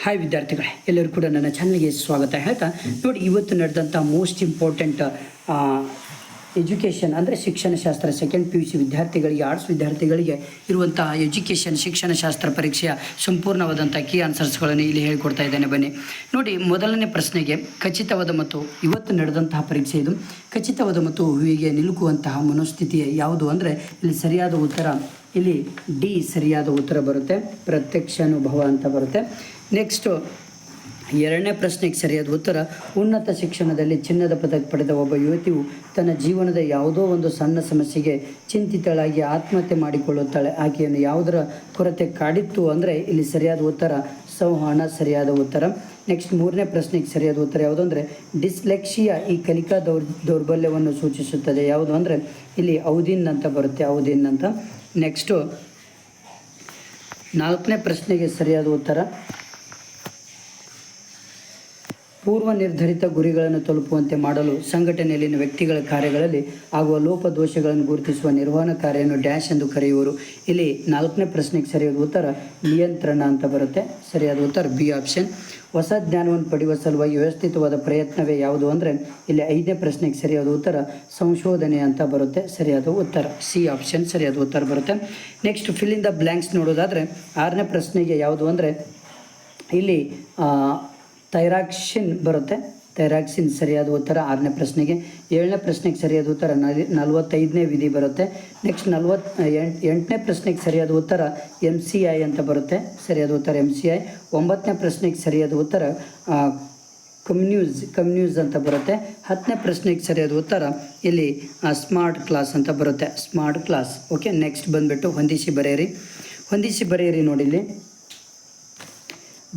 Hi ವಿದ್ಯಾರ್ಥಿಗಳೇ, ಎಲ್ಲರೂ ಕೂಡ ನನ್ನ ಚಾನಲ್ಗೆ ಸ್ವಾಗತ ಹೇಳ್ತಾ ನೋಡಿ, ಇವತ್ತು ನಡೆದಂಥ ಮೋಸ್ಟ್ ಇಂಪಾರ್ಟೆಂಟ್ ಎಜುಕೇಷನ್ ಅಂದರೆ ಶಿಕ್ಷಣಶಾಸ್ತ್ರ ಸೆಕೆಂಡ್ PUC ವಿದ್ಯಾರ್ಥಿಗಳಿಗೆ, ಆರ್ಟ್ಸ್ ವಿದ್ಯಾರ್ಥಿಗಳಿಗೆ ಇರುವಂಥ ಎಜುಕೇಷನ್ ಶಿಕ್ಷಣಶಾಸ್ತ್ರ ಪರೀಕ್ಷೆಯ ಸಂಪೂರ್ಣವಾದಂಥ ಕೀ ಆನ್ಸರ್ಸ್ಗಳನ್ನು ಇಲ್ಲಿ ಹೇಳಿಕೊಡ್ತಾ ಇದ್ದೇನೆ. ಬನ್ನಿ ನೋಡಿ, ಮೊದಲನೇ ಪ್ರಶ್ನೆಗೆ ಖಚಿತವಾದ ಮತ್ತು ಇವತ್ತು ನಡೆದಂತಹ ಪರೀಕ್ಷೆ ಇದು. ಖಚಿತವಾದ ಮತ್ತು ಹೂವಿಗೆ ನಿಲುಕುವಂತಹ ಮನೋಸ್ಥಿತಿ ಯಾವುದು ಅಂದರೆ ಇಲ್ಲಿ ಸರಿಯಾದ ಉತ್ತರ ಇಲ್ಲಿ ಡಿ ಸರಿಯಾದ ಉತ್ತರ ಬರುತ್ತೆ, ಪ್ರತ್ಯಕ್ಷಾನುಭವ ಅಂತ ಬರುತ್ತೆ. ನೆಕ್ಸ್ಟು ಎರಡನೇ ಪ್ರಶ್ನೆಗೆ ಸರಿಯಾದ ಉತ್ತರ, ಉನ್ನತ ಶಿಕ್ಷಣದಲ್ಲಿ ಚಿನ್ನದ ಪದಕ ಪಡೆದ ಒಬ್ಬ ಯುವತಿಯು ತನ್ನ ಜೀವನದ ಯಾವುದೋ ಒಂದು ಸಣ್ಣ ಸಮಸ್ಯೆಗೆ ಚಿಂತಿತಳಾಗಿ ಆತ್ಮಹತ್ಯೆ ಮಾಡಿಕೊಳ್ಳುತ್ತಾಳೆ. ಆಕೆಯನ್ನು ಯಾವುದರ ಕೊರತೆ ಕಾಡಿತ್ತು ಅಂದರೆ ಇಲ್ಲಿ ಸರಿಯಾದ ಉತ್ತರ ಸಂವಹನ ಸರಿಯಾದ ಉತ್ತರ. ನೆಕ್ಸ್ಟ್ ಮೂರನೇ ಪ್ರಶ್ನೆಗೆ ಸರಿಯಾದ ಉತ್ತರ ಯಾವುದು ಅಂದರೆ ಡಿಸ್ಲೆಕ್ಸಿಯಾ ಈ ಕಲಿಕಾ ದೌರ್ಬಲ್ಯವನ್ನು ಸೂಚಿಸುತ್ತದೆ. ಯಾವುದು ಅಂದರೆ ಇಲ್ಲಿ ಔದಿನ್ ಅಂತ ಬರುತ್ತೆ, ಔದಿನ್ ಅಂತ. ನೆಕ್ಸ್ಟು ನಾಲ್ಕನೇ ಪ್ರಶ್ನೆಗೆ ಸರಿಯಾದ ಉತ್ತರ ಪೂರ್ವ ನಿರ್ಧರಿತ ಗುರಿಗಳನ್ನು ತಲುಪುವಂತೆ ಮಾಡಲು ಸಂಘಟನೆಯಲ್ಲಿನ ವ್ಯಕ್ತಿಗಳ ಕಾರ್ಯಗಳಲ್ಲಿ ಆಗುವ ಲೋಪದೋಷಗಳನ್ನು ಗುರುತಿಸುವ ನಿರ್ವಹಣಾ ಕಾರ್ಯವನ್ನು ಡ್ಯಾಶ್ ಎಂದು ಕರೆಯುವರು. ಇಲ್ಲಿ ನಾಲ್ಕನೇ ಪ್ರಶ್ನೆಗೆ ಸರಿಯಾದ ಉತ್ತರ ನಿಯಂತ್ರಣ ಅಂತ ಬರುತ್ತೆ, ಸರಿಯಾದ ಉತ್ತರ ಬಿ ಆಪ್ಷನ್. ಹೊಸ ಜ್ಞಾನವನ್ನು ಪಡೆಯುವ ಸಲುವಾಗಿ ವ್ಯವಸ್ಥಿತವಾದ ಪ್ರಯತ್ನವೇ ಯಾವುದು ಅಂದರೆ ಇಲ್ಲಿ ಐದನೇ ಪ್ರಶ್ನೆಗೆ ಸರಿಯಾದ ಉತ್ತರ ಸಂಶೋಧನೆ ಅಂತ ಬರುತ್ತೆ, ಸರಿಯಾದ ಉತ್ತರ ಸಿ ಆಪ್ಷನ್ ಸರಿಯಾದ ಉತ್ತರ ಬರುತ್ತೆ. Next fill in the blanks ನೋಡೋದಾದರೆ ಆರನೇ ಪ್ರಶ್ನೆಗೆ ಯಾವುದು ಅಂದರೆ ಇಲ್ಲಿ ಥೈರಾಕ್ಸಿನ್ ಬರುತ್ತೆ, ಥೈರಾಕ್ಸಿನ್ ಸರಿಯಾದ ಉತ್ತರ ಆರನೇ ಪ್ರಶ್ನೆಗೆ. ಏಳನೇ ಪ್ರಶ್ನೆಗೆ ಸರಿಯಾದ ಉತ್ತರ 45ನೇ ವಿಧಿ ಬರುತ್ತೆ. ನೆಕ್ಸ್ಟ್ 48ನೇ ಪ್ರಶ್ನೆಗೆ ಸರಿಯಾದ ಉತ್ತರ MCI ಅಂತ ಬರುತ್ತೆ, ಸರಿಯಾದ ಉತ್ತರ MCI. 9ನೇ ಪ್ರಶ್ನೆಗೆ ಸರಿಯಾದ ಉತ್ತರ ಕಮ್ಯೂಸ್ ಅಂತ ಬರುತ್ತೆ. 10ನೇ ಪ್ರಶ್ನೆಗೆ ಸರಿಯಾದ ಉತ್ತರ ಇಲ್ಲಿ ಸ್ಮಾರ್ಟ್ ಕ್ಲಾಸ್ ಅಂತ ಬರುತ್ತೆ, ಸ್ಮಾರ್ಟ್ ಕ್ಲಾಸ್. ಓಕೆ, ನೆಕ್ಸ್ಟ್ ಬಂದುಬಿಟ್ಟು ಹೊಂದಿಸಿ ಬರೆಯಿರಿ ನೋಡಿ. ಇಲ್ಲಿ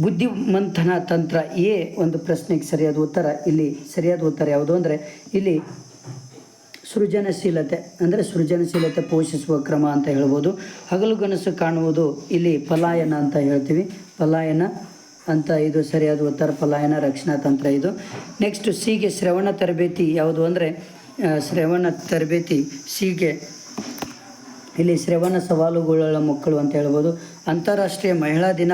ಬುದ್ಧಿಮಂಥನ ತಂತ್ರ ಎ ಒಂದು ಪ್ರಶ್ನೆಗೆ ಸರಿಯಾದ ಉತ್ತರ, ಇಲ್ಲಿ ಸರಿಯಾದ ಉತ್ತರ ಯಾವುದು ಅಂದರೆ ಇಲ್ಲಿ ಸೃಜನಶೀಲತೆ ಪೋಷಿಸುವ ಕ್ರಮ ಅಂತ ಹೇಳ್ಬೋದು. ಹಗಲುಗನಸು ಕಾಣುವುದು ಇಲ್ಲಿ ಪಲಾಯನ ಅಂತ ಹೇಳ್ತೀವಿ, ಪಲಾಯನ ಅಂತ ಇದು ಸರಿಯಾದ ಉತ್ತರ, ಪಲಾಯನ ರಕ್ಷಣಾ ತಂತ್ರ ಇದು. ನೆಕ್ಸ್ಟ್ ಸಿಗೆ ಶ್ರವಣ ತರಬೇತಿ ಯಾವುದು ಅಂದರೆ ಶ್ರವಣ ತರಬೇತಿ ಸಿಗೆ ಇಲ್ಲಿ ಶ್ರವಣ ಸವಾಲುಗಳ ಮಕ್ಕಳು ಅಂತ ಹೇಳ್ಬೋದು. ಅಂತಾರಾಷ್ಟ್ರೀಯ ಮಹಿಳಾ ದಿನ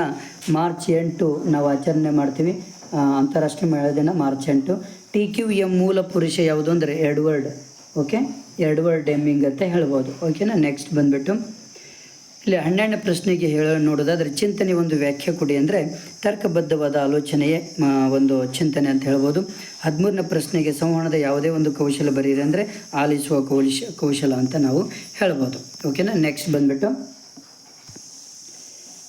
ಮಾರ್ಚ್ 8 ನಾವು ಆಚರಣೆ ಮಾಡ್ತೀವಿ, ಅಂತಾರಾಷ್ಟ್ರೀಯ ಮಹಿಳಾ ದಿನ ಮಾರ್ಚ್ 8. TQM ಮೂಲ ಪುರುಷ ಯಾವುದು ಅಂದರೆ ಎಡ್ವರ್ಡ್, ಓಕೆ, ಎಡ್ವರ್ಡ್ ಡೆಮ್ಮಿಂಗ್ ಅಂತ ಹೇಳ್ಬೋದು. ಓಕೆನಾ. ನೆಕ್ಸ್ಟ್ ಬಂದುಬಿಟ್ಟು ಇಲ್ಲಿ 12ನೇ ಪ್ರಶ್ನೆಗೆ ನೋಡೋದಾದರೆ ಚಿಂತನೆ ಒಂದು ವ್ಯಾಖ್ಯೆ ಕೊಡಿ ಅಂದರೆ ತರ್ಕಬದ್ಧವಾದ ಆಲೋಚನೆಯೇ ಒಂದು ಚಿಂತನೆ ಅಂತ ಹೇಳ್ಬೋದು. 13ನೇ ಪ್ರಶ್ನೆಗೆ ಸಂವಹನದ ಯಾವುದೇ ಒಂದು ಕೌಶಲ ಬರೀರಿ ಅಂದರೆ ಆಲಿಸುವ ಕೌಶಲ ಅಂತ ನಾವು ಹೇಳ್ಬೋದು. ಓಕೆನಾ.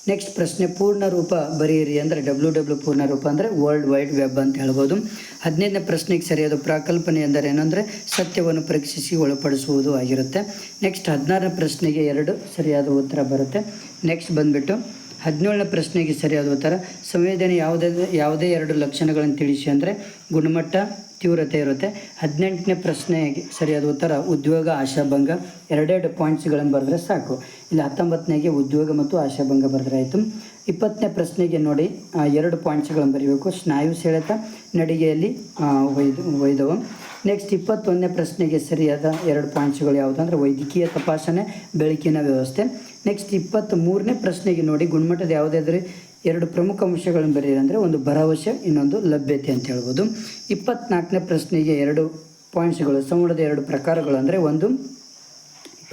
ನೆಕ್ಸ್ಟ್ ಪ್ರಶ್ನೆ ಪೂರ್ಣ ರೂಪ ಬರೆಯಿರಿ ಅಂದರೆ WW ಪೂರ್ಣ ರೂಪ ಅಂದರೆ ವರ್ಲ್ಡ್ ವೈಡ್ ವೆಬ್ ಅಂತ ಹೇಳ್ಬೋದು. 15ನೇ ಪ್ರಶ್ನೆಗೆ ಸರಿಯಾದ ಪ್ರಾಕಲ್ಪನೆ ಎಂದರೆ ಏನಂದರೆ ಸತ್ಯವನ್ನು ಪರೀಕ್ಷಿಸಿ ಒಳಪಡಿಸುವುದು ಆಗಿರುತ್ತೆ. ನೆಕ್ಸ್ಟ್ 16ನೇ ಪ್ರಶ್ನೆಗೆ 2 ಸರಿಯಾದ ಉತ್ತರ ಬರುತ್ತೆ. ನೆಕ್ಸ್ಟ್ ಬಂದುಬಿಟ್ಟು 17ನೇ ಪ್ರಶ್ನೆಗೆ ಸರಿಯಾದ ಉತ್ತರ ಸಂವೇದನೆ ಯಾವುದೇ 2 ಲಕ್ಷಣಗಳನ್ನು ತಿಳಿಸಿ ಅಂದರೆ ಗುಣಮಟ್ಟ ತೀವ್ರತೆ ಇರುತ್ತೆ. 18ನೇ ಪ್ರಶ್ನೆಗೆ ಸರಿಯಾದ ಉತ್ತರ ಉದ್ಯೋಗ ಆಶಾಭಂಗ, 2 ಪಾಯಿಂಟ್ಸ್ಗಳನ್ನು ಬರೆದ್ರೆ ಸಾಕು. ಇಲ್ಲಿ 19ನೇಗೆ ಉದ್ಯೋಗ ಮತ್ತು ಆಶಾಭಂಗ ಬರೆದ್ರೆ ಆಯಿತು. 20ನೇ ಪ್ರಶ್ನೆಗೆ ನೋಡಿ 2 ಪಾಯಿಂಟ್ಸ್ಗಳನ್ನು ಬರೀಬೇಕು, ಸ್ನಾಯು ಸೆಳೆತ ನಡಿಗೆಯಲ್ಲಿ ವೈದ್ಯವು. ನೆಕ್ಸ್ಟ್ 21ನೇ ಪ್ರಶ್ನೆಗೆ ಸರಿಯಾದ 2 ಪಾಯಿಂಟ್ಸ್ಗಳು ಯಾವುದು ಅಂದರೆ ವೈದ್ಯಕೀಯ ತಪಾಸಣೆ, ಬೆಳಕಿನ ವ್ಯವಸ್ಥೆ. ನೆಕ್ಸ್ಟ್ 23ನೇ ಪ್ರಶ್ನೆಗೆ ನೋಡಿ ಗುಣಮಟ್ಟದ ಯಾವುದಾದ್ರೂ 2 ಪ್ರಮುಖ ಅಂಶಗಳನ್ನು ಬರೆಯಿರಿ ಅಂದರೆ ಒಂದು ಭರವಸೆ, ಇನ್ನೊಂದು ಲಭ್ಯತೆ ಅಂತ ಹೇಳ್ಬೋದು. 24ನೇ ಪ್ರಶ್ನೆಗೆ 2 ಪಾಯಿಂಟ್ಸ್ಗಳು ಸಂವಹನದ 2 ಪ್ರಕಾರಗಳು ಅಂದರೆ ಒಂದು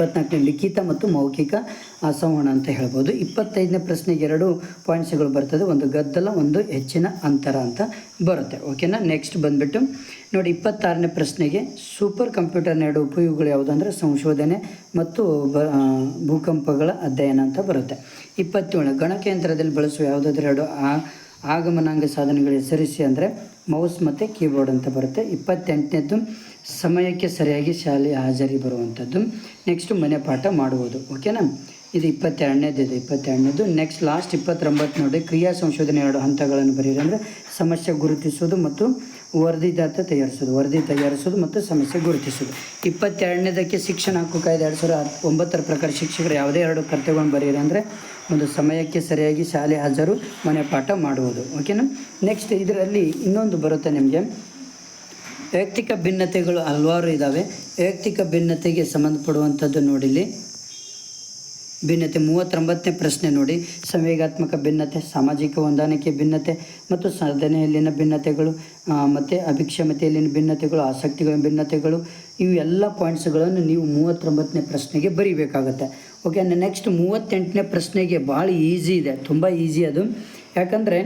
24ನೇ ಲಿಖಿತ ಮತ್ತು ಮೌಖಿಕ ಸಂವಹನ ಅಂತ ಹೇಳ್ಬೋದು. 25ನೇ ಪ್ರಶ್ನೆಗೆ 2 ಪಾಯಿಂಟ್ಸ್ಗಳು ಬರ್ತದೆ, ಒಂದು ಗದ್ದಲ, ಒಂದು ಹೆಚ್ಚಿನ ಅಂತರ ಅಂತ ಬರುತ್ತೆ. ಓಕೆನಾ. ನೆಕ್ಸ್ಟ್ ಬಂದುಬಿಟ್ಟು ನೋಡಿ 26ನೇ ಪ್ರಶ್ನೆಗೆ ಸೂಪರ್ ಕಂಪ್ಯೂಟರ್ನ 2 ಉಪಯೋಗಗಳು ಯಾವುದು ಅಂದರೆ ಸಂಶೋಧನೆ ಮತ್ತು ಭೂಕಂಪಗಳ ಅಧ್ಯಯನ ಅಂತ ಬರುತ್ತೆ. 27 ಗಣಕಯಂತ್ರದಲ್ಲಿ ಬಳಸುವ ಯಾವುದಾದ್ರೂ 2 ಆಗಮನಾಂಗ ಸಾಧನಗಳು ಹೆಸರಿಸಿ ಅಂದರೆ ಮೌಸ್ ಮತ್ತು ಕೀಬೋರ್ಡ್ ಅಂತ ಬರುತ್ತೆ. 28ನೇದು ಸಮಯಕ್ಕೆ ಸರಿಯಾಗಿ ಶಾಲೆಯ ಹಾಜರಿ ಬರುವಂಥದ್ದು. ನೆಕ್ಸ್ಟು ಮನೆ ಪಾಠ ಮಾಡುವುದು. ಓಕೆನಾ. ಇದು 22ನೇದು. ನೆಕ್ಸ್ಟ್ ಲಾಸ್ಟ್ 29 ನೋಡಿ ಕ್ರಿಯಾ ಸಂಶೋಧನೆ 2 ಹಂತಗಳನ್ನು ಬರೀರಿ ಅಂದರೆ ಸಮಸ್ಯೆ ಗುರುತಿಸುವುದು ಮತ್ತು ವರದಿ ತಯಾರಿಸೋದು ಮತ್ತು ಸಮಸ್ಯೆ ಗುರುತಿಸೋದು. 22ನೇದಕ್ಕೆ ಶಿಕ್ಷಣ ಹಕ್ಕು ಕಾಯ್ದೆ 2009 ಪ್ರಕಾರ ಶಿಕ್ಷಕರು ಯಾವುದೇ 2 ಕರ್ತವ್ಯಗಳನ್ನು ಬರೀರಿ ಅಂದರೆ ಒಂದು ಸಮಯಕ್ಕೆ ಸರಿಯಾಗಿ ಶಾಲೆ ಹಾಜರು, ಮನೆ ಪಾಠ ಮಾಡುವುದು. ಓಕೆನಾ. ನೆಕ್ಸ್ಟ್ ಇದರಲ್ಲಿ ಇನ್ನೊಂದು ಬರುತ್ತೆ ನಿಮಗೆ, ವೈಯಕ್ತಿಕ ಭಿನ್ನತೆಗಳು ಹಲವಾರು ಇದ್ದಾವೆ. ವೈಯಕ್ತಿಕ ಭಿನ್ನತೆಗೆ ಸಂಬಂಧಪಡುವಂಥದ್ದು ನೋಡಿಲಿ ಭಿನ್ನತೆ. 39ನೇ ಪ್ರಶ್ನೆ ನೋಡಿ, ಸಂವೇಗಾತ್ಮಕ ಭಿನ್ನತೆ, ಸಾಮಾಜಿಕ ಹೊಂದಾಣಿಕೆ ಭಿನ್ನತೆ ಮತ್ತು ಸಾಧನೆಯಲ್ಲಿನ ಭಿನ್ನತೆಗಳು ಮತ್ತು ಅಭಿಕ್ಷಮತೆಯಲ್ಲಿನ ಭಿನ್ನತೆಗಳು, ಆಸಕ್ತಿಗಳ ಭಿನ್ನತೆಗಳು, ಇವು ಎಲ್ಲ ಪಾಯಿಂಟ್ಸ್ಗಳನ್ನು ನೀವು 39ನೇ ಪ್ರಶ್ನೆಗೆ ಬರೀಬೇಕಾಗುತ್ತೆ. ಓಕೆ, ನೆಕ್ಸ್ಟ್ 38ನೇ ಪ್ರಶ್ನೆಗೆ ಭಾಳ ಈಸಿ ಇದೆ, ತುಂಬ ಈಸಿ ಅದು. ಯಾಕಂದರೆ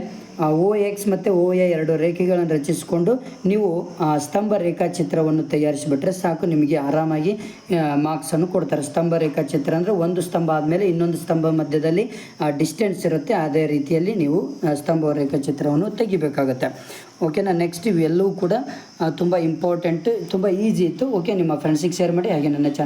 OX ಮತ್ತು OA ಎರಡು ರೇಖೆಗಳನ್ನು ರಚಿಸಿಕೊಂಡು ನೀವು ಸ್ತಂಭ ರೇಖಾಚಿತ್ರವನ್ನು ತಯಾರಿಸಿಬಿಟ್ರೆ ಸಾಕು, ನಿಮಗೆ ಆರಾಮಾಗಿ ಮಾರ್ಕ್ಸನ್ನು ಕೊಡ್ತಾರೆ. ಸ್ತಂಭ ರೇಖಾಚಿತ್ರ ಅಂದರೆ ಒಂದು ಸ್ತಂಭ ಆದಮೇಲೆ ಇನ್ನೊಂದು ಸ್ತಂಭ ಮಧ್ಯದಲ್ಲಿ ಡಿಸ್ಟೆನ್ಸ್ ಇರುತ್ತೆ, ಅದೇ ರೀತಿಯಲ್ಲಿ ನೀವು ಸ್ತಂಭ ರೇಖಾಚಿತ್ರವನ್ನು ತೆಗಿಬೇಕಾಗತ್ತೆ. ಓಕೆನಾ. ನೆಕ್ಸ್ಟ್ ಇವೆಲ್ಲವೂ ಕೂಡ ತುಂಬ ಇಂಪಾರ್ಟೆಂಟ್, ತುಂಬ ಈಸಿ ಇತ್ತು. ಓಕೆ, ನಿಮ್ಮ ಫ್ರೆಂಡ್ಸಿಗೆ ಶೇರ್ ಮಾಡಿ, ಹಾಗೆ ನನ್ನ ಚಾನಲ್